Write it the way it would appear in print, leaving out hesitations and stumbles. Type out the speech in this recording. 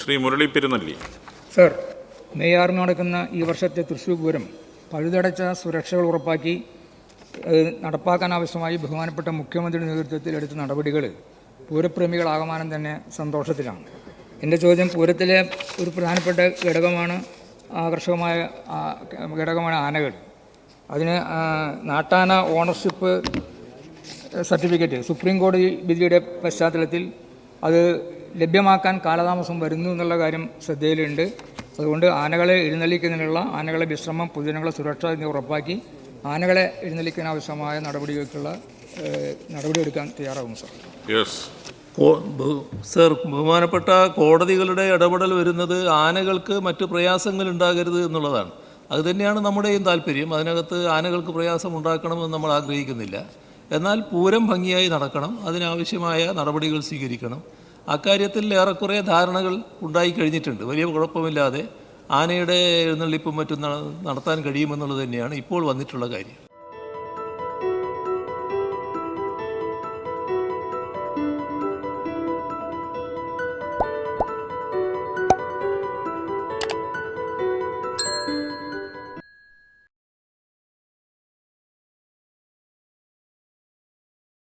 Shri Murali Perunnelli. Sir, May 6 നടക്കുന്ന ഈ വർഷത്തെ തൃശ്ശൂർ പൂരം പഴുതടച്ച സുരക്ഷകൾ ഉറപ്പാക്കി നടപ്പാക്കാനാവശ്യമായി ബഹുമാനപ്പെട്ട മുഖ്യമന്ത്രിയുടെ നേതൃത്വത്തിൽ എടുത്ത നടപടികൾ പൂരപ്രേമികളാകമാനം തന്നെ സന്തോഷത്തിലാണ്. എൻ്റെ ചോദ്യം, പൂരത്തിലെ ഒരു പ്രധാനപ്പെട്ട ആകർഷകമായ ഘടകമാണ് ആനകൾ. അതിന് നാട്ടാന ഓണർഷിപ്പ് സർട്ടിഫിക്കറ്റ് സുപ്രീം കോടതി വിധിയുടെ പശ്ചാത്തലത്തിൽ അത് ലഭ്യമാക്കാൻ കാലതാമസം വരുന്നു എന്നുള്ള കാര്യം ശ്രദ്ധയിലുണ്ട്. അതുകൊണ്ട് ആനകളെ എഴുന്നള്ളിക്കുന്നതിനുള്ള ആനകളെ വിശ്രമം, പൊതുജനങ്ങളെ സുരക്ഷ എന്നിവ ഉറപ്പാക്കി ആനകളെ എഴുന്നള്ളിക്കാനാവശ്യമായ നടപടിയെടുക്കാൻ തയ്യാറാകും സർ. സർ, ബഹുമാനപ്പെട്ട കോടതികളുടെ ഇടപെടൽ വരുന്നത് ആനകൾക്ക് മറ്റ് പ്രയാസങ്ങൾ ഉണ്ടാകരുത് എന്നുള്ളതാണ്. അതുതന്നെയാണ് നമ്മുടെയും താല്പര്യം. അതിനകത്ത് ആനകൾക്ക് പ്രയാസം ഉണ്ടാക്കണമെന്ന് നമ്മൾ ആഗ്രഹിക്കുന്നില്ല. എന്നാൽ പൂരം ഭംഗിയായി നടക്കണം, അതിനാവശ്യമായ നടപടികൾ സ്വീകരിക്കണം. അക്കാര്യത്തിൽ ഏറെക്കുറെ ധാരണകൾ ഉണ്ടായിക്കഴിഞ്ഞിട്ടുണ്ട്. വലിയ കുഴപ്പമില്ലാതെ ആനയുടെ എഴുന്നള്ളിപ്പും മറ്റും നടത്താൻ കഴിയുമെന്നുള്ളത് തന്നെയാണ് ഇപ്പോൾ വന്നിട്ടുള്ള കാര്യം.